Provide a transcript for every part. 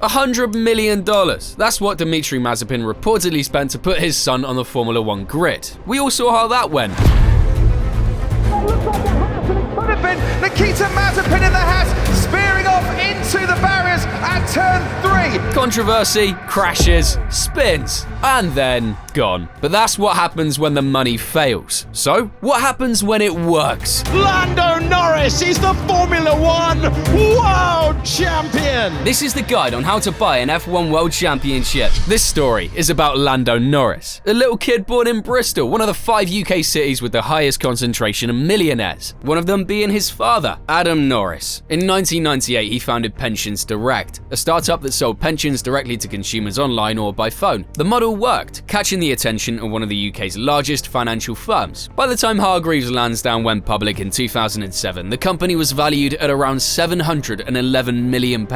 $100 million. That's what Dmitry Mazepin reportedly spent to put his son on the Formula 1 grid. We all saw how that went. Could have been Nikita Mazepin in the Haas, spearing off into the barriers at turn 3. Controversy, crashes, spins, and then gone. But that's what happens when the money fails. So, what happens when it works? Lando Norris is the Formula 1 World Champion! This is the guide on how to buy an F1 World Championship. This story is about Lando Norris, a little kid born in Bristol, one of the 5 UK cities with the highest concentration of millionaires, one of them being his father, Adam Norris. In 1998, he founded Pensions Direct, a startup that sold pensions directly to consumers online or by phone. The model worked, catching the attention of one of the UK's largest financial firms. By the time Hargreaves Lansdown went public in 2007, the company was valued at around £711 million.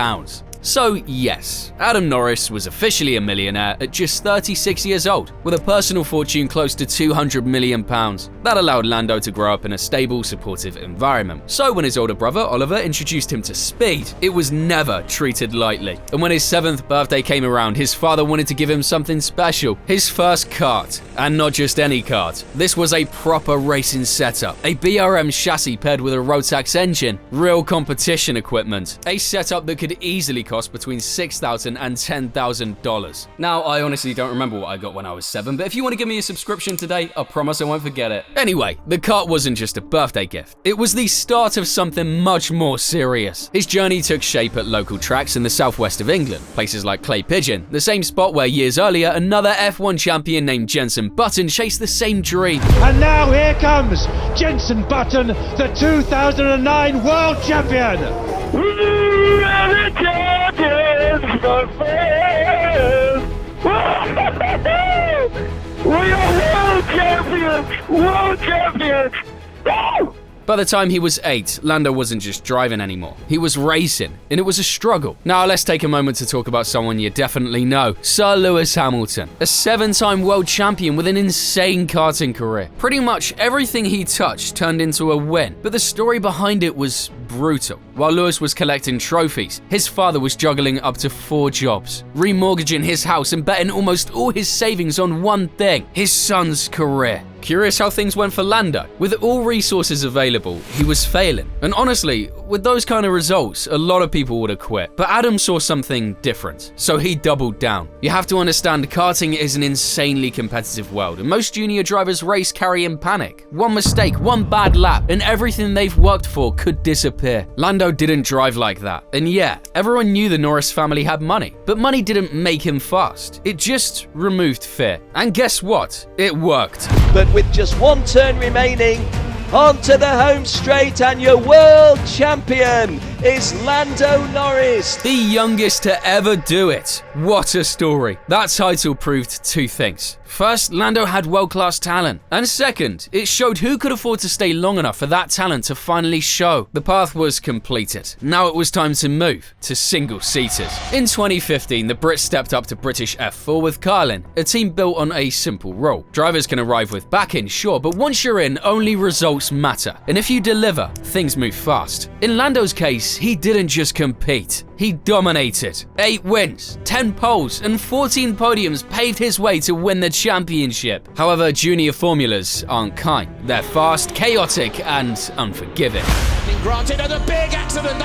So yes, Adam Norris was officially a millionaire at just 36 years old, with a personal fortune close to £200 million. That allowed Lando to grow up in a stable, supportive environment. So when his older brother, Oliver, introduced him to speed, it was never treated lightly. And when his 7th birthday came around, his father wanted to give him something special, his first kart. And not just any kart. This was a proper racing setup, a BRM chassis paired with a Rotax engine, real competition equipment, a setup that could easily cost between $6,000 and $10,000. Now, I honestly don't remember what I got when I was 7, but if you want to give me a subscription today, I promise I won't forget it. Anyway, the kart wasn't just a birthday gift. It was the start of something much more serious. His journey took shape at local tracks in the southwest of England, places like Clay Pigeon, the same spot where years earlier another F1 champion named Jenson Button chased the same dream. And now here comes Jenson Button, the 2009 World Champion! We are world champions! World champions! Woo! By the time he was 8, Lando wasn't just driving anymore. He was racing, and it was a struggle. Now let's take a moment to talk about someone you definitely know, Sir Lewis Hamilton, a 7-time world champion with an insane karting career. Pretty much everything he touched turned into a win, but the story behind it was brutal. While Lewis was collecting trophies, his father was juggling up to 4 jobs, remortgaging his house and betting almost all his savings on one thing, his son's career. Curious how things went for Lando? With all resources available, he was failing. And honestly, with those kind of results, a lot of people would have quit. But Adam saw something different, so he doubled down. You have to understand, karting is an insanely competitive world, and most junior drivers race carrying panic. One mistake, one bad lap, and everything they've worked for could disappear. Lando didn't drive like that. And yeah, everyone knew the Norris family had money, but money didn't make him fast. It just removed fear. And guess what? It worked. But with just one turn remaining, onto the home straight, and your world champion is Lando Norris. The youngest to ever do it. What a story. That title proved 2 things. First, Lando had world-class talent. And second, it showed who could afford to stay long enough for that talent to finally show. The path was completed. Now it was time to move to single-seaters. In 2015, the Brits stepped up to British F4 with Carlin, a team built on a simple rule. Drivers can arrive with back-in, sure, but once you're in, only results matter. And if you deliver, things move fast. In Lando's case, he didn't just compete. He dominated. 8 wins, 10 poles, and 14 podiums paved his way to win the championship. However, junior formulas aren't kind. They're fast, chaotic, and unforgiving. Granted, and a big accident,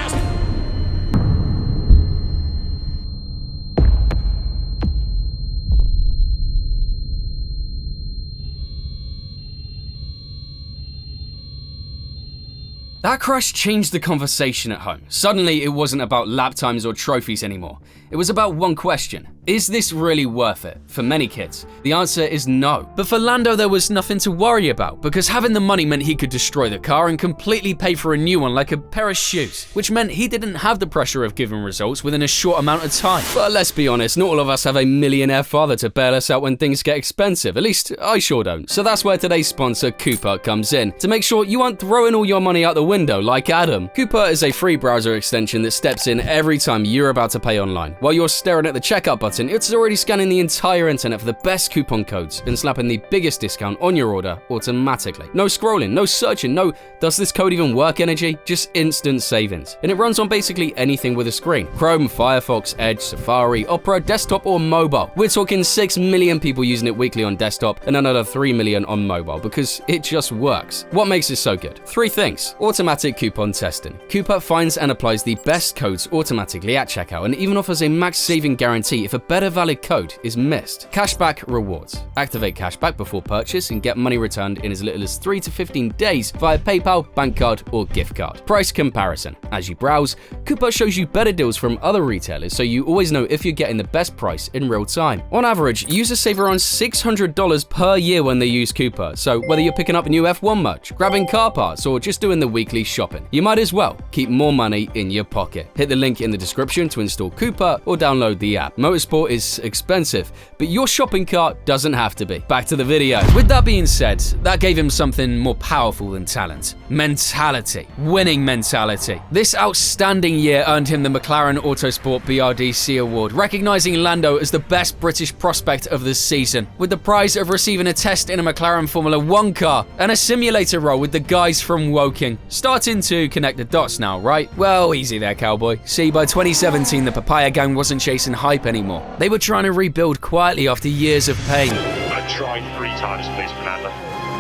That crash changed the conversation at home. Suddenly, it wasn't about lap times or trophies anymore. It was about one question. Is this really worth it? For many kids, the answer is no. But for Lando, there was nothing to worry about, because having the money meant he could destroy the car and completely pay for a new one like a pair of shoes, which meant he didn't have the pressure of giving results within a short amount of time. But let's be honest, not all of us have a millionaire father to bail us out when things get expensive. At least, I sure don't. So that's where today's sponsor, Cooper, comes in, to make sure you aren't throwing all your money out the window like Adam. Cooper is a free browser extension that steps in every time you're about to pay online. While you're staring at the checkout button, button, it's already scanning the entire internet for the best coupon codes and slapping the biggest discount on your order automatically. No scrolling, no searching, no "does this code even work" energy, just instant savings. And it runs on basically anything with a screen. Chrome, Firefox, Edge, Safari, Opera, desktop or mobile. We're talking 6 million people using it weekly on desktop and another 3 million on mobile because it just works. What makes it so good? 3 things. Automatic coupon testing. Coupa finds and applies the best codes automatically at checkout and even offers a max saving guarantee if a better valid code is missed. Cashback rewards. Activate cashback before purchase and get money returned in as little as 3 to 15 days via PayPal, bank card, or gift card. Price comparison. As you browse, Coupa shows you better deals from other retailers so you always know if you're getting the best price in real time. On average, users save around $600 per year when they use Coupa, so whether you're picking up new F1 merch, grabbing car parts, or just doing the weekly shopping, you might as well keep more money in your pocket. Hit the link in the description to install Coupa or download the app. Motorsport is expensive, but your shopping cart doesn't have to be. Back to the video. With that being said, that gave him something more powerful than talent. Mentality. Winning mentality. This outstanding year earned him the McLaren Autosport BRDC award, recognizing Lando as the best British prospect of the season, with the prize of receiving a test in a McLaren Formula 1 car and a simulator role with the guys from Woking. Starting to connect the dots now, right? Well, easy there, cowboy. See, by 2017, the Papaya gang wasn't chasing hype anymore. They were trying to rebuild quietly after years of pain. I tried 3 times, please, Fernando.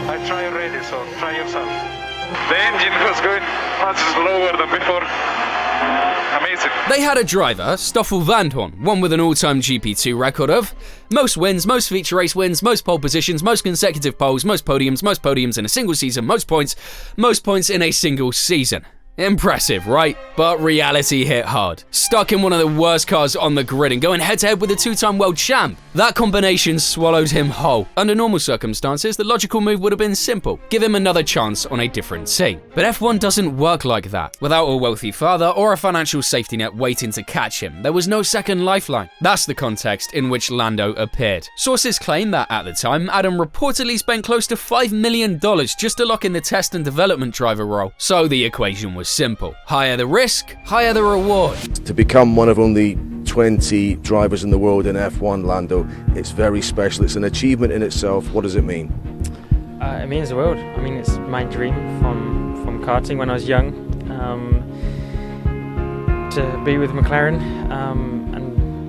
I tried already, so try yourself. The engine was going much slower than before. Amazing. They had a driver, Stoffel Vandoorne, one with an all-time GP2 record of most wins, most feature race wins, most pole positions, most consecutive poles, most podiums in a single season, most points in a single season. Impressive, right? But reality hit hard. Stuck in one of the worst cars on the grid and going head-to-head with a 2-time world champ. That combination swallowed him whole. Under normal circumstances, the logical move would have been simple. Give him another chance on a different team. But F1 doesn't work like that. Without a wealthy father or a financial safety net waiting to catch him, there was no second lifeline. That's the context in which Lando appeared. Sources claim that at the time, Adam reportedly spent close to $5 million just to lock in the test and development driver role. So the equation was simple. Higher the risk, higher the reward. To become one of only 20 drivers in the world in F1, Lando, it's very special. It's an achievement in itself. What does it mean? It means the world. I mean, it's my dream from karting when I was young, to be with McLaren and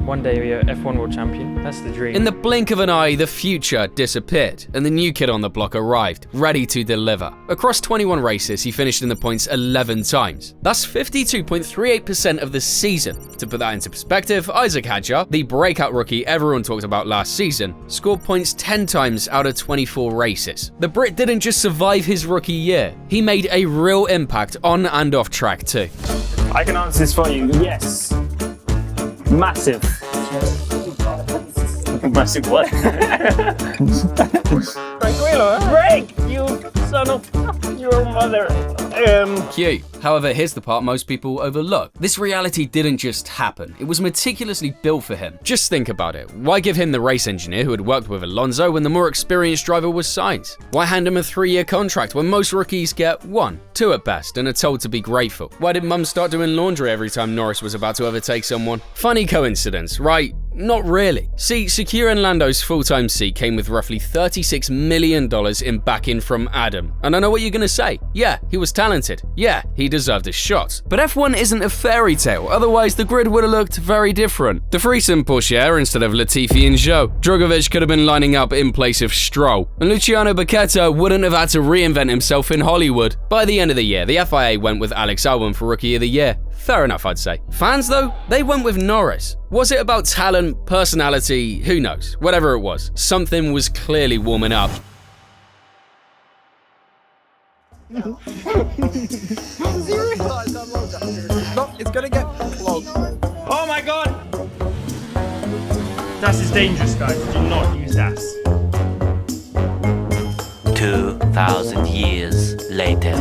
one day be a F1 world champion. That's the dream. In the blink of an eye, the future disappeared, and the new kid on the block arrived, ready to deliver. Across 21 races, he finished in the points 11 times. That's 52.38% of the season. To put that into perspective, Isaac Hadjar, the breakout rookie everyone talked about last season, scored points 10 times out of 24 races. The Brit didn't just survive his rookie year, he made a real impact on and off track too. I can answer this for you, yes. Massive. Massive what? Tranquilo, break, you son of your mother. Cute. However, here's the part most people overlook. This reality didn't just happen. It was meticulously built for him. Just think about it. Why give him the race engineer who had worked with Alonso when the more experienced driver was Sainz? Why hand him a 3-year contract when most rookies get 1, 2 at best and are told to be grateful? Why did Mum start doing laundry every time Norris was about to overtake someone? Funny coincidence, right? Not really. See, securing Lando's full-time seat came with roughly $36 million in backing from Adam. And I know what you're gonna say. Yeah, he was talented. Yeah, he deserved a shot. But F1 isn't a fairy tale, otherwise the grid would have looked very different. De Vries and Pourchaire instead of Latifi and Zhou. Drogovic could have been lining up in place of Stroll. And Luciano Becchetta wouldn't have had to reinvent himself in Hollywood. By the end of the year, the FIA went with Alex Albon for Rookie of the Year. Fair enough, I'd say. Fans, though, they went with Norris. Was it about talent, personality, who knows? Whatever it was, something was clearly warming up. It's gonna get clogged. Oh my god! Das is dangerous, guys. Do not use das. 2,000 years later.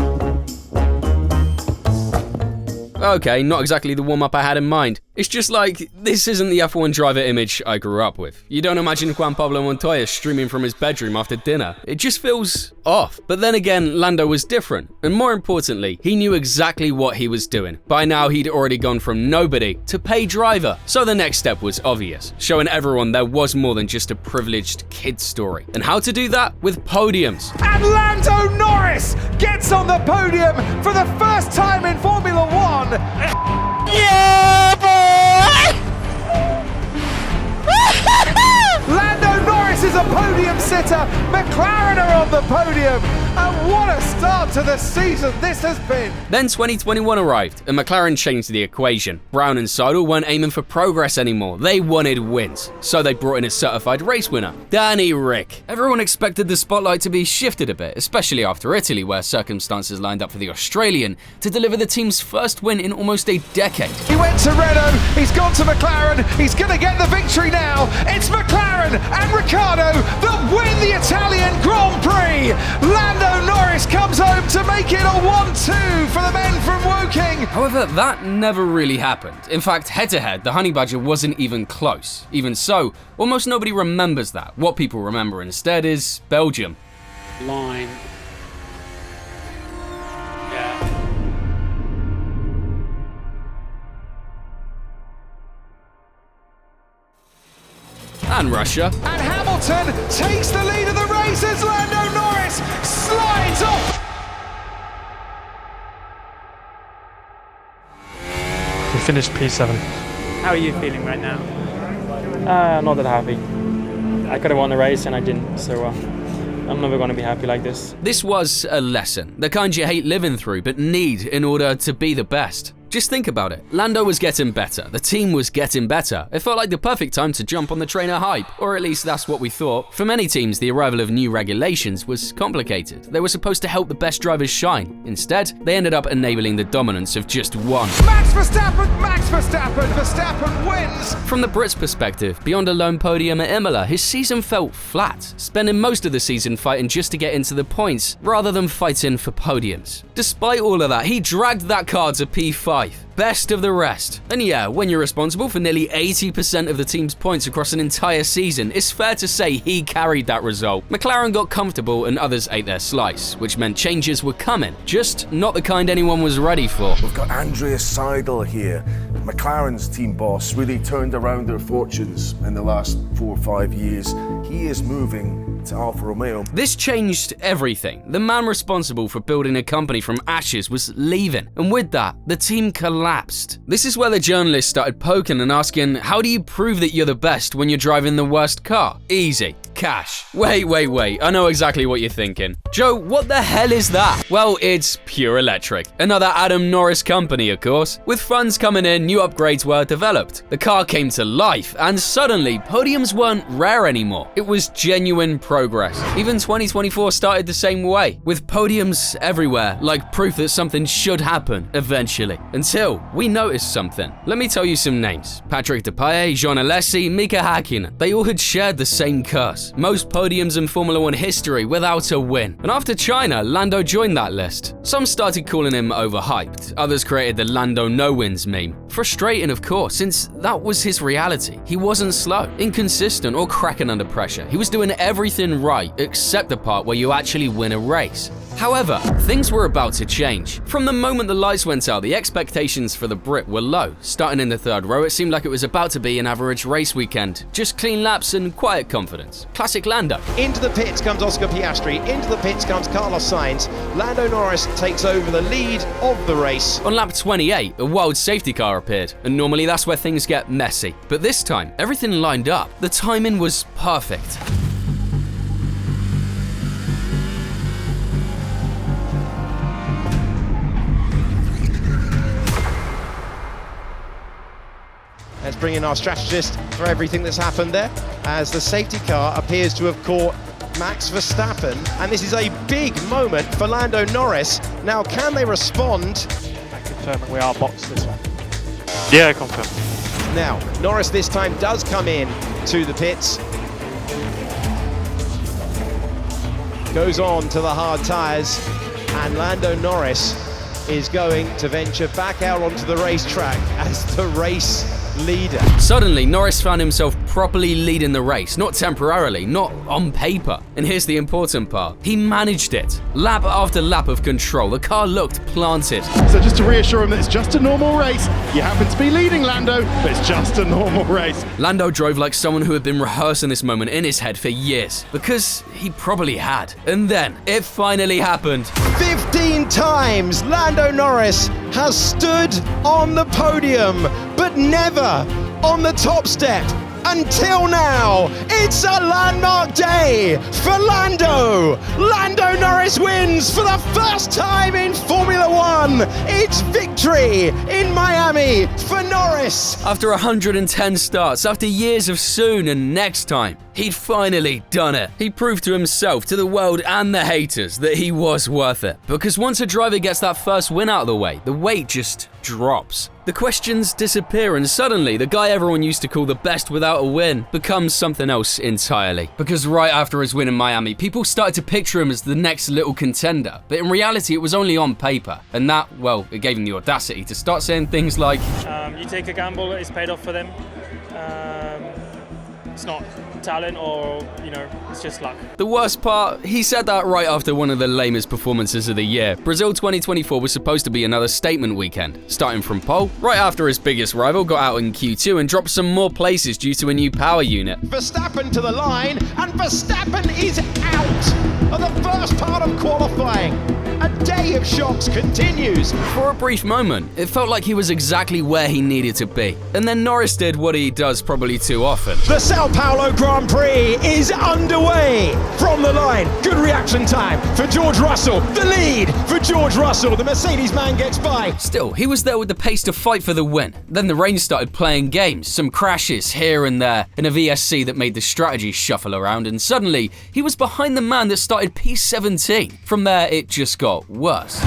Okay, not exactly the warm-up I had in mind. It's just like, this isn't the F1 driver image I grew up with. You don't imagine Juan Pablo Montoya streaming from his bedroom after dinner. It just feels off. But then again, Lando was different. And more importantly, he knew exactly what he was doing. By now, he'd already gone from nobody to paid driver. So the next step was obvious, showing everyone there was more than just a privileged kid story. And how to do that? With podiums. And Lando Norris gets on the podium for the first time in Formula One. Yeah, boy! Lando Norris is a podium sitter. McLaren are on the podium. And what a start to the season this has been. Then 2021 arrived, and McLaren changed the equation. Brown and Seidel weren't aiming for progress anymore. They wanted wins. So they brought in a certified race winner, Danny Rick. Everyone expected the spotlight to be shifted a bit, especially after Italy, where circumstances lined up for the Australian to deliver the team's first win in almost a decade. He went to Renault, he's gone to McLaren, he's going to get the victory now. It's McLaren and Ricciardo that win the Italian Grand Prix. Lando Norris comes home to make it a 1-2 for the men from Woking. However, that never really happened. In fact, head-to-head, the Honey Badger wasn't even close. Even so, almost nobody remembers that. What people remember instead is Belgium. Line. Yeah. And Russia. And Hamilton takes the lead of the race as Lando Norris slides off. We finished P7. How are you feeling right now? Not that happy. I could have won the race and I didn't, so I'm never going to be happy like this. This was a lesson, the kind you hate living through but need in order to be the best. Just think about it. Lando was getting better. The team was getting better. It felt like the perfect time to jump on the trainer hype, or at least that's what we thought. For many teams, the arrival of new regulations was complicated. They were supposed to help the best drivers shine. Instead, they ended up enabling the dominance of just one. Max Verstappen wins! From the Brits' perspective, beyond a lone podium at Imola, his season felt flat, spending most of the season fighting just to get into the points, rather than fighting for podiums. Despite all of that, he dragged that car to P5. Best of the rest. And yeah, when you're responsible for nearly 80% of the team's points across an entire season, it's fair to say he carried that result. McLaren got comfortable and others ate their slice, which meant changes were coming, just not the kind anyone was ready for. We've got Andreas Seidel here. McLaren's team boss really turned around their fortunes in the last 4 or 5 years. He is moving to Alfa Romeo. This changed everything. The man responsible for building a company from ashes was leaving, and with that, the team collapsed. This is where the journalists started poking and asking, how do you prove that you're the best when you're driving the worst car? Easy. Cash. Wait, I know exactly what you're thinking. Joe, what the hell is that? Well, it's Pure Electric. Another Adam Norris company, of course. With funds coming in, new upgrades were developed. The car came to life, and suddenly, podiums weren't rare anymore. It was genuine progress. Even 2024 started the same way, with podiums everywhere, like proof that something should happen eventually. Until we noticed something. Let me tell you some names. Patrick Depailler, Jean Alesi, Mika Häkkinen. They all had shared the same curse. Most podiums in Formula One history without a win. And after China, Lando joined that list. Some started calling him overhyped. Others created the Lando no-wins meme. Frustrating, of course, since that was his reality. He wasn't slow, inconsistent, or cracking under pressure. He was doing everything right, except the part where you actually win a race. However, things were about to change. From the moment the lights went out, the expectations for the Brit were low. Starting in the third row, it seemed like it was about to be an average race weekend. Just clean laps and quiet confidence. Classic Lando. Into the pits comes Oscar Piastri, into the pits comes Carlos Sainz. Lando Norris takes over the lead of the race. On lap 28, a wild safety car appeared, and normally that's where things get messy. But this time, everything lined up. The timing was perfect. Let's bring in our strategist for everything that's happened there, as the safety car appears to have caught Max Verstappen, and this is a big moment for Lando Norris. Now, can they respond? I confirm we are boxed this one. Yeah, I confirm. Now, Norris this time does come in to the pits. Goes on to the hard tyres, and Lando Norris is going to venture back out onto the racetrack as the race leader. Suddenly, Norris found himself properly leading the race, not temporarily, not on paper. And here's the important part. He managed it. Lap after lap of control, the car looked planted. So just to reassure him that it's just a normal race, you happen to be leading, Lando, but it's just a normal race. Lando drove like someone who had been rehearsing this moment in his head for years, because he probably had. And then, it finally happened. 15 times Lando Norris has stood on the podium, but never on the top step. Until now, it's a landmark day for Lando. Lando Norris wins for the first time in Formula One. It's victory in Miami for Norris. After 110 starts, after years of soon and next time, he'd finally done it. He proved to himself, to the world and the haters, that he was worth it. Because once a driver gets that first win out of the way, the weight just drops. The questions disappear, and suddenly the guy everyone used to call the best without a win becomes something else entirely. Because right after his win in Miami, people started to picture him as the next little contender. But in reality, it was only on paper. And that, well, it gave him the audacity to start saying things like, you take a gamble, it's paid off for them. It's not talent or, it's just luck. The worst part, he said that right after one of the lamest performances of the year. Brazil 2024 was supposed to be another statement weekend. Starting from pole, right after his biggest rival got out in Q2 and dropped some more places due to a new power unit. Verstappen to the line, and Verstappen is out of the first part of qualifying. A day of shocks continues. For a brief moment, it felt like he was exactly where he needed to be. And then Norris did what he does probably too often. The Sao Paulo Grand Prix is underway. From the line, good reaction time for George Russell. The lead for George Russell. The Mercedes man gets by. Still, he was there with the pace to fight for the win. Then the rain started playing games, some crashes here and there, and a VSC that made the strategy shuffle around, and suddenly, he was behind the man that started P17. From there, it just got worse.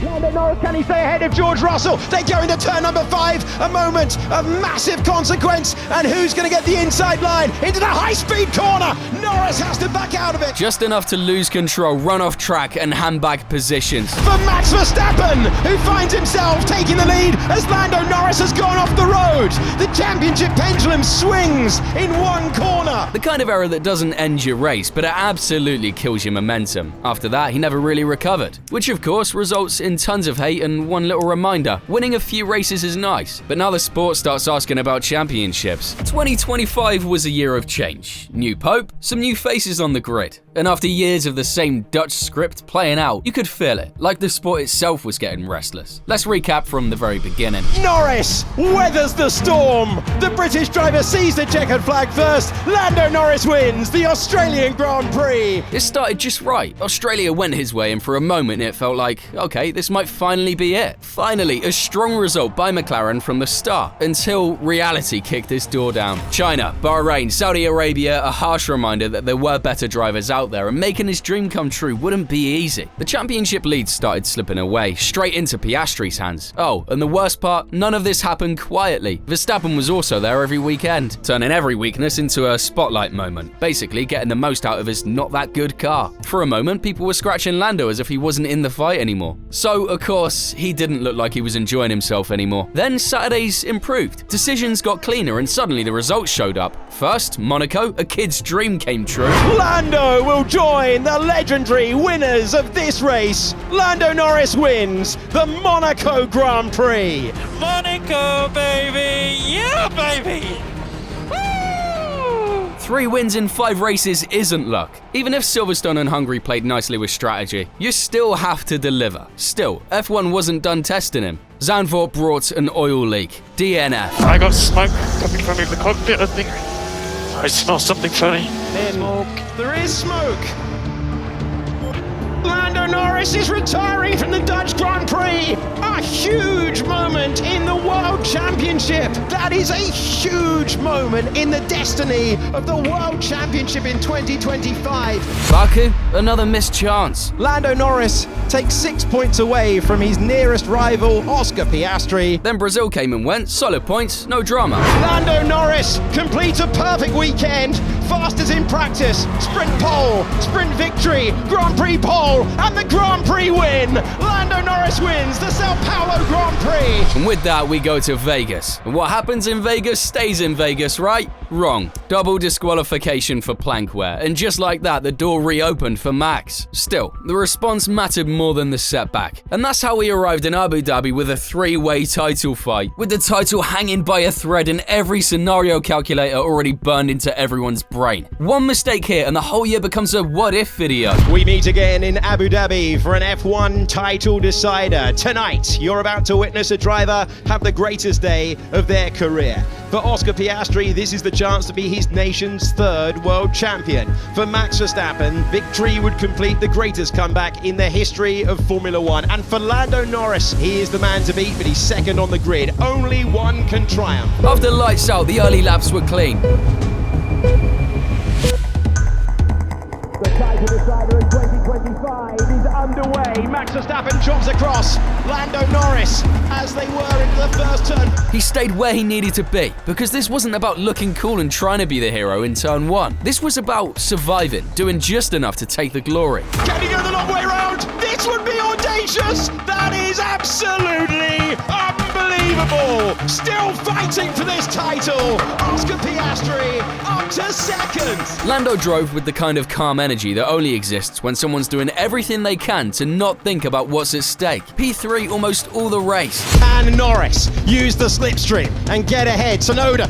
Lando Norris, can he stay ahead of George Russell? They go into turn number 5, a moment of massive consequence, and who's going to get the inside line into the high-speed corner? Norris has to back out of it. Just enough to lose control, run off track, and handbag positions. For Max Verstappen, who finds himself taking the lead as Lando Norris has gone off the road. The championship pendulum swings in one corner. The kind of error that doesn't end your race, but it absolutely kills your momentum. After that, he never really recovered, which of course results in tons of hate and one little reminder, winning a few races is nice, but now the sport starts asking about championships. 2025 was a year of change. New pope, some new faces on the grid, and after years of the same Dutch script playing out, you could feel it, like the sport itself was getting restless. Let's recap from the very beginning. Norris weathers the storm. The British driver sees the checkered flag first. Lando Norris wins the Australian Grand Prix. It started just right. Australia went his way, and for a moment it felt like, okay, this might finally be it. Finally, a strong result by McLaren from the start, until reality kicked its door down. China, Bahrain, Saudi Arabia, a harsh reminder that there were better drivers out there, and making his dream come true wouldn't be easy. The championship lead started slipping away, straight into Piastri's hands. Oh, and the worst part, none of this happened quietly. Verstappen was also there every weekend, turning every weakness into a spotlight moment, basically getting the most out of his not that good car. For a moment, people were scratching Lando as if he wasn't in the fight anymore. So, of course, he didn't look like he was enjoying himself anymore. Then Saturdays improved. Decisions got cleaner and suddenly the results showed up. First, Monaco, a kid's dream came true. Lando will join the legendary winners of this race. Lando Norris wins the Monaco Grand Prix. Monaco, baby! Yeah, baby! 3 wins in 5 races isn't luck. Even if Silverstone and Hungary played nicely with strategy, you still have to deliver. Still, F1 wasn't done testing him. Zandvoort brought an oil leak. DNF. I got smoke coming from the cockpit, I think. I smell something funny. There is smoke. Lando Norris is retiring from the Dutch Grand Prix. A huge moment in the World Championship. That is a huge moment in the destiny of the World Championship in 2025. Baku, another missed chance. Lando Norris takes 6 points away from his nearest rival, Oscar Piastri. Then Brazil came and went, solid points, no drama. Lando Norris completes a perfect weekend, fast as in practice. Sprint pole, sprint victory, Grand Prix pole, and the Grand Prix win. Lando Norris wins the Sao Paulo Grand Prix. And with that, we go to Vegas. And what happens in Vegas stays in Vegas, right? Wrong. Double disqualification for plank wear. And just like that, the door reopened for Max. Still, the response mattered more than the setback. And that's how we arrived in Abu Dhabi with a three-way title fight, with the title hanging by a thread and every scenario calculator already burned into everyone's brain. One mistake here and the whole year becomes a what-if video. We meet again in Abu Dhabi for an F1 title decider. Tonight, you're about to witness a driver have the greatest day of their career. For Oscar Piastri, this is the chance to be his nation's third world champion. For Max Verstappen, victory would complete the greatest comeback in the history of Formula One. And for Lando Norris, he is the man to beat, but he's second on the grid. Only one can triumph. After lights out, the early laps were clean. The title decider in 2025 is underway. Max Verstappen chops across Lando Norris as they were into the first turn. He stayed where he needed to be, because this wasn't about looking cool and trying to be the hero in turn one. This was about surviving, doing just enough to take the glory. Can he go the long way round? This would be audacious! That is absolutely unbelievable! Still fighting for this title! Oscar Piastri up to second! Lando drove with the kind of calm energy that only exists when someone's doing everything they can to not think about what's at stake. P3 almost all the race. And Norris used the slipstream and get ahead. Tsunoda,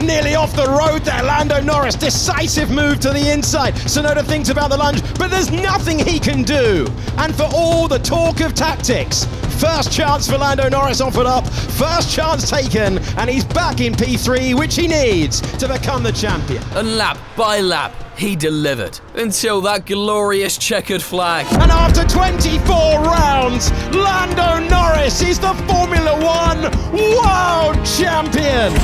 nearly off the road there. Lando Norris, decisive move to the inside. Tsunoda thinks about the lunge, but there's nothing he can do. And for all the talk of tactics, first chance for Lando Norris offered up, first chance taken, and he's back in P3, which he needs to become the champion. And lap by lap, he delivered, until that glorious checkered flag. And after 24 rounds, Lando Norris is the Formula One World Champion!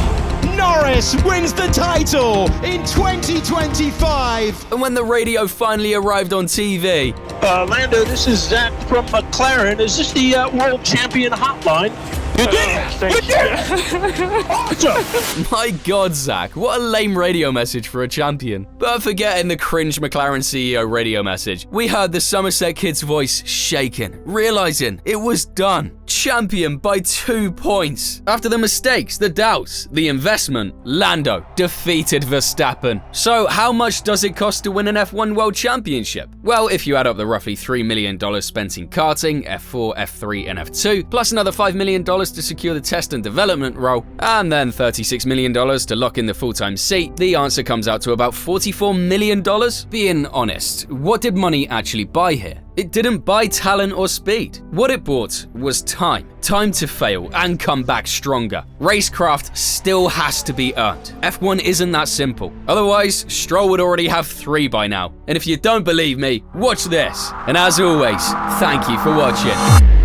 Norris wins the title in 2025. And when the radio finally arrived on TV... Lando, this is Zach from McLaren. Is this the World Champion hotline? You did it! You did it! Awesome! My God, Zach, what a lame radio message for a champion. But forgetting the cringe McLaren CEO radio message, we heard the Somerset kid's voice shaking, realizing it was done. Champion by 2 points. After the mistakes, the doubts, the investment, Lando defeated Verstappen. So how much does it cost to win an F1 World Championship? Well, if you add up the roughly $3 million spent in karting, F4, F3, and F2, plus another $5 million to secure the test and development role, and then $36 million to lock in the full-time seat, the answer comes out to about $44 million. Being honest, what did money actually buy here? It didn't buy talent or speed. What it bought was time. Time to fail and come back stronger. Racecraft still has to be earned. F1 isn't that simple. Otherwise, Stroll would already have 3 by now. And if you don't believe me, watch this. And as always, thank you for watching.